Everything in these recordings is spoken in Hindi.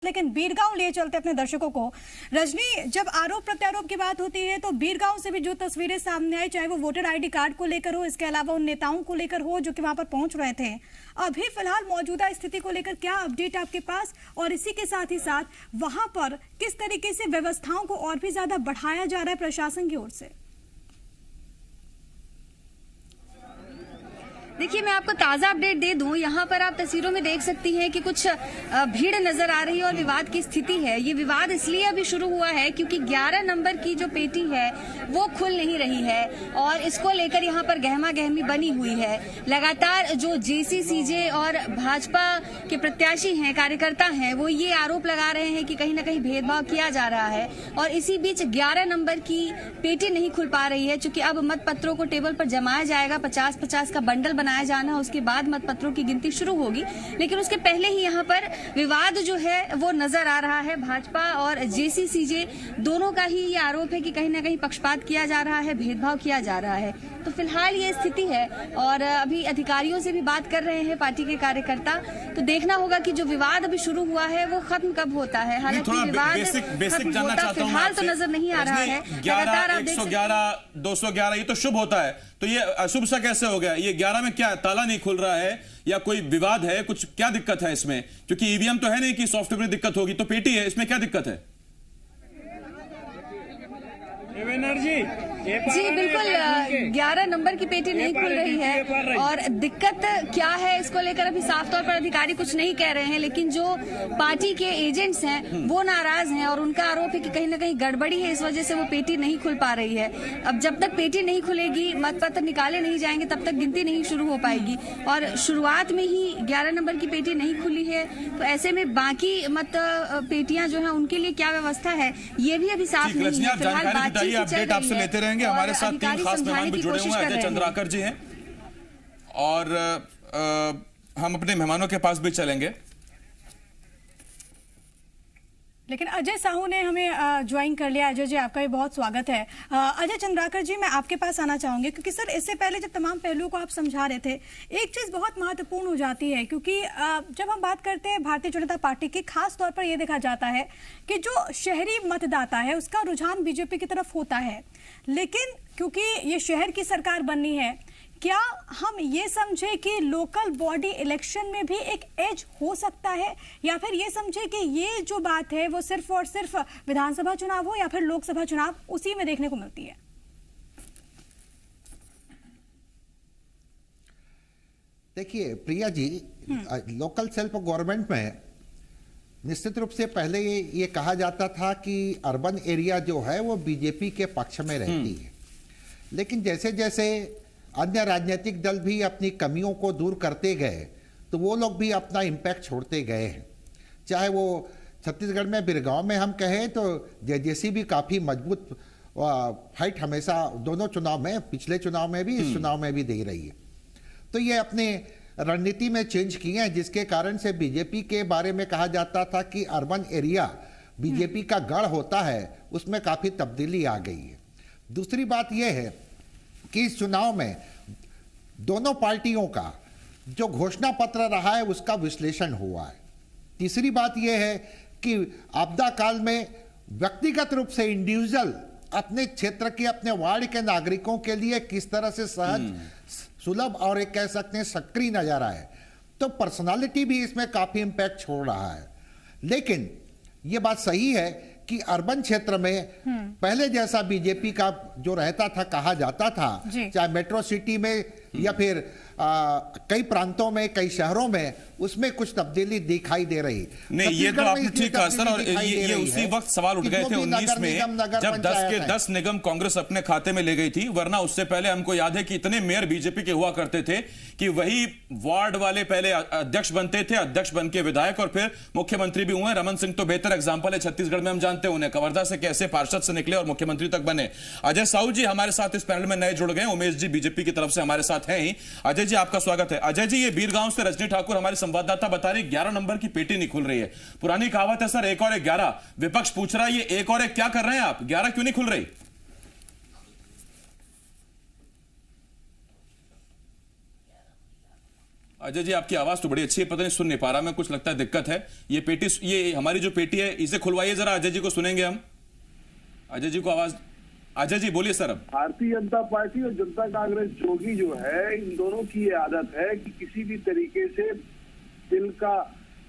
लेकिन बीरगांव लिए चलते अपने दर्शकों को। रजनी, जब आरोप प्रत्यारोप की बात होती है तो बीरगांव से भी जो तस्वीरें सामने आई, चाहे वो वोटर आईडी कार्ड को लेकर हो, इसके अलावा उन नेताओं को लेकर हो जो कि वहां पर पहुंच रहे थे, अभी फिलहाल मौजूदा स्थिति को लेकर क्या अपडेट आपके पास, और इसी के साथ ही साथ वहां पर किस तरीके से व्यवस्थाओं को और भी ज्यादा बढ़ाया जा रहा है प्रशासन की ओर से? देखिए, मैं आपको ताज़ा अपडेट दे दूं। यहाँ पर आप तस्वीरों में देख सकती हैं कि कुछ भीड़ नजर आ रही है और विवाद की स्थिति है। ये विवाद इसलिए अभी शुरू हुआ है क्योंकि 11 नंबर की जो पेटी है वो खुल नहीं रही है और इसको लेकर यहाँ पर गहमा गहमी बनी हुई है। लगातार जो जेसीसीजे और भाजपा के प्रत्याशी हैं, कार्यकर्ता हैं, वो ये आरोप लगा रहे हैं कि कहीं ना कहीं भेदभाव किया जा रहा है और इसी बीच 11 नंबर की पेटी नहीं खुल पा रही है। चूंकि अब मत पत्रों को टेबल पर जमाया जाएगा, 50-50 का बंडल बनाया जाना, उसके बाद मतपत्रों की गिनती शुरू होगी, लेकिन उसके पहले ही यहाँ पर विवाद जो है वो नजर आ रहा है। भाजपा और जेसीसीजे दोनों का ही ये आरोप है कि कहीं ना कहीं पक्षपात किया जा रहा है, भेदभाव किया जा रहा है। तो फिलहाल ये स्थिति है और अभी अधिकारियों से भी बात कर रहे हैं पार्टी के कार्यकर्ता। तो देखना होगा कि जो विवाद अभी शुरू हुआ है वो खत्म कब होता है। हालांकि विवाद खत्म होता फिलहाल तो नजर नहीं आ रहा है। 11, 111, 211 ये तो शुभ होता है, तो ये अशुभ सा कैसे हो गया? ये 11 में क्या ताला नहीं खुल रहा है या कोई विवाद है? कुछ क्या दिक्कत है इसमें? क्योंकि ईवीएम तो है नहीं कि सॉफ्टवेयर में दिक्कत होगी, तो पेटी है, इसमें क्या दिक्कत है? जी बिल्कुल, 11 नंबर की पेटी नहीं खुल रही है और दिक्कत क्या है इसको लेकर अभी साफ तौर पर अधिकारी कुछ नहीं कह रहे हैं, लेकिन जो पार्टी के एजेंट्स हैं वो नाराज हैं और उनका आरोप है कि कहीं ना कहीं गड़बड़ी है, इस वजह से वो पेटी नहीं खुल पा रही है। अब जब तक पेटी नहीं खुलेगी, मतपत्र निकाले नहीं जाएंगे, तब तक गिनती नहीं शुरू हो पाएगी और शुरुआत में ही 11 नंबर की पेटी नहीं खुली है, तो ऐसे में बाकी मत पेटियां जो है उनके लिए क्या व्यवस्था है ये भी अभी साफ नहीं है। फिलहाल बातचीत अपडेट आपसे लेते रहेंगे। हमारे साथ 3 खास मेहमान भी जुड़े हुए हैं। अजय चंद्राकर जी हैं और हम अपने मेहमानों के पास भी चलेंगे। लेकिन अजय साहू ने हमें ज्वाइन कर लिया। अजय जी, आपका भी बहुत स्वागत है। अजय चंद्राकर जी, मैं आपके पास आना चाहूंगी क्योंकि सर इससे पहले जब तमाम पहलुओं को आप समझा रहे थे, एक चीज बहुत महत्वपूर्ण हो जाती है क्योंकि जब हम बात करते हैं भारतीय जनता पार्टी की, खास तौर पर यह देखा जाता है कि जो शहरी मतदाता है उसका रुझान बीजेपी की तरफ होता है, लेकिन क्योंकि ये शहर की सरकार बननी है, क्या हम ये समझे कि लोकल बॉडी इलेक्शन में भी एक एज हो सकता है, या फिर ये समझे कि ये जो बात है वो सिर्फ और सिर्फ विधानसभा चुनाव हो या फिर लोकसभा चुनाव उसी में देखने को मिलती है? देखिए Priya ji, local self government में निश्चित रूप से पहले ये कहा जाता था कि अर्बन एरिया जो है वो बीजेपी के पक्ष में रहती है, लेकिन जैसे जैसे अन्य राजनीतिक दल भी अपनी कमियों को दूर करते गए तो वो लोग भी अपना इम्पैक्ट छोड़ते गए हैं। चाहे वो छत्तीसगढ़ में बिरगांव में हम कहें तो जेजेसी भी काफ़ी मजबूत फाइट हमेशा दोनों चुनाव में, पिछले चुनाव में भी, इस चुनाव में भी दे रही है। तो ये अपने रणनीति में चेंज किए हैं, जिसके कारण से बीजेपी के बारे में कहा जाता था कि अर्बन एरिया बीजेपी का गढ़ होता है, उसमें काफ़ी तब्दीली आ गई है। दूसरी बात यह है कि इस चुनाव में दोनों पार्टियों का जो घोषणा पत्र रहा है उसका विश्लेषण हुआ है। तीसरी बात यह है कि आपदा काल में व्यक्तिगत रूप से इंडिविजुअल अपने क्षेत्र के, अपने वार्ड के नागरिकों के लिए किस तरह से सहज, सुलभ और एक कह सकते हैं सक्रिय नजर आए, तो पर्सनालिटी भी इसमें काफी इंपैक्ट छोड़ रहा है। लेकिन यह बात सही है कि अर्बन क्षेत्र में पहले जैसा बीजेपी का जो रहता था, कहा जाता था, चाहे मेट्रो सिटी में या फिर कई प्रांतों में, कई शहरों में, उसमें कुछ तब्दीली दिखाई दे रही नहीं। ये तो आपने ठीक कहा सर, और ये उसी वक्त सवाल उठ गए थे 19 में जब 10 के 10 निगम कांग्रेस अपने खाते में ले गई थी, वरना उससे पहले हमको याद है कि इतने मेयर बीजेपी के हुआ करते थे कि वही वार्ड वाले पहले अध्यक्ष बनते थे, अध्यक्ष बन के विधायक और फिर मुख्यमंत्री भी हुए। रमन सिंह तो बेहतर एग्जाम्पल है छत्तीसगढ़ में, हम जानते हैं उन्हें, कवर्धा से कैसे पार्षद से निकले और मुख्यमंत्री तक बने। अजय साहू जी हमारे साथ इस पैनल में नए जुड़ गए, उमेश जी बीजेपी की तरफ से हमारे साथ हैं ही। अजय जी, आपका स्वागत है। अजय जी, ये बीरगांव से रजनी ठाकुर हमारे संवाददाता बता रही 11 नंबर की पेटी नहीं खुल रही है। पुरानी कहावत है सर, 1 और 11। विपक्ष पूछ रहा है ये 1 और 1 क्या कर रहे हैं आप? 11 क्यों नहीं खुल रही? अजय जी, आपकी आवाज तो बड़ी अच्छी है, पता नहीं सुन नहीं पा रहा मैं, कुछ लगता है दिक्कत है। ये पेटी, ये हमारी जो पेटी है, इसे खुलवाइए जरा, अजय जी को सुनेंगे हम। अजय जी को आवाज, अजय जी बोलिए सर। अब भारतीय जनता पार्टी और जनता कांग्रेस जोगी जो है, इन दोनों की ये आदत है कि किसी भी तरीके से दिल का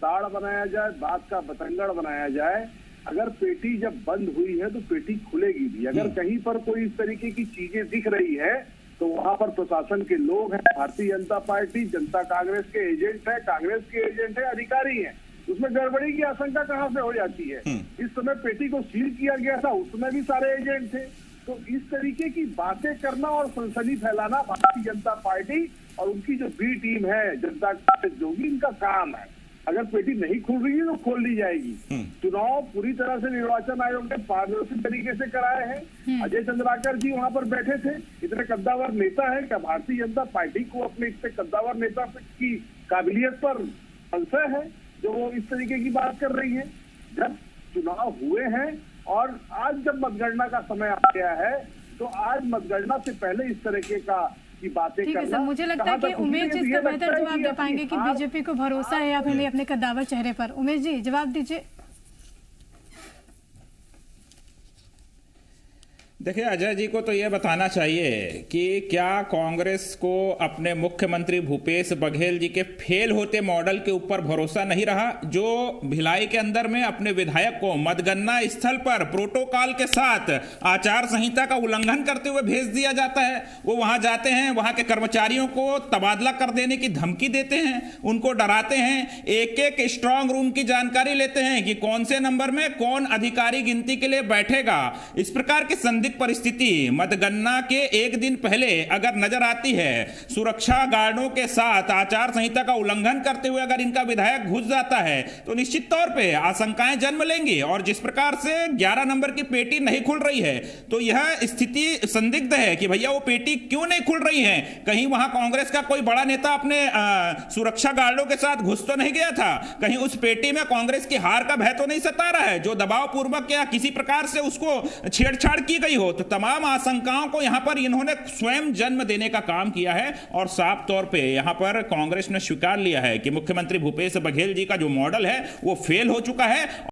ताड़ बनाया जाए, बात का बतंगड़ बनाया जाए। अगर पेटी जब बंद हुई है तो पेटी खुलेगी भी। अगर कहीं पर कोई इस तरीके की चीजें दिख रही है तो वहां पर प्रशासन के लोग हैं, भारतीय जनता पार्टी, जनता कांग्रेस के एजेंट है, कांग्रेस के एजेंट है, अधिकारी हैं। उसमें गड़बड़ी की आशंका कहां से हो जाती है? इस समय पेटी को सील किया गया था, उसमें भी सारे एजेंट थे। तो इस तरीके की बातें करना और सनसनी फैलाना भारतीय जनता पार्टी और उनकी जो बी टीम है जनता कांग्रेस जोगी, इनका काम है। अगर पेटी नहीं खुल रही है तो खोल ली जाएगी। चुनाव पूरी तरह से निर्वाचन आयोग ने पारदर्शी तरीके से कराए हैं। अजय चंद्राकर जी वहां पर बैठे थे। इतने कद्दावर नेता है क्या भारतीय जनता पार्टी को अपने इतने कद्दावर नेता की काबिलियत पर संशय है जो वो इस तरीके की बात कर रही है? जब चुनाव हुए हैं और आज जब मतगणना का समय आ गया है तो आज मतगणना से पहले इस तरीके का की बातें ठीक है करना, सर, मुझे लगता है कि उमेश जी इसका बेहतर जवाब दे पाएंगे कि बीजेपी को भरोसा है या फिर नहीं अपने कद्दावर चेहरे पर। उमेश जी जवाब दीजिए। देखिए, अजय जी को तो यह बताना चाहिए कि क्या कांग्रेस को अपने मुख्यमंत्री भूपेश बघेल जी के फेल होते मॉडल के ऊपर भरोसा नहीं रहा, जो भिलाई के अंदर में अपने विधायक को मतगणना स्थल पर प्रोटोकॉल के साथ आचार संहिता का उल्लंघन करते हुए भेज दिया जाता है। वो वहां जाते हैं, वहां के कर्मचारियों को तबादला कर देने की धमकी देते हैं, उनको डराते हैं, एक एक स्ट्रांग रूम की जानकारी लेते हैं कि कौन से नंबर में कौन अधिकारी गिनती के लिए बैठेगा। इस प्रकार की संदिग्ध परिस्थिति मतगणना के एक दिन पहले अगर नजर आती है, सुरक्षा गार्डों के साथ आचार संहिता का उल्लंघन करते हुए अगर इनका विधायक घुस जाता है तो निश्चित तौर पे आशंकाएं जन्म लेंगी। और जिस प्रकार से 11 नंबर की पेटी नहीं खुल रही है तो यह स्थिति संदिग्ध है कि भैया वो पेटी क्यों नहीं खुल रही है। कहीं वहां कांग्रेस का कोई बड़ा नेता अपने सुरक्षा गार्डों के साथ घुस तो नहीं गया था? कहीं उस पेटी में कांग्रेस की हार का भय तो नहीं सता रहा है जो दबाव पूर्वक या किसी प्रकार से उसको छेड़छाड़ की गई हो? तो तमाम आशंकाओं को यहां पर इन्होंने स्वयं जन्म देने का काम किया है और साफ तौर पे यहां पर कांग्रेस ने स्वीकार लिया है कि मुख्यमंत्री भूपेश बघेल जी का जो मॉडल है वो फेल हो चुका है।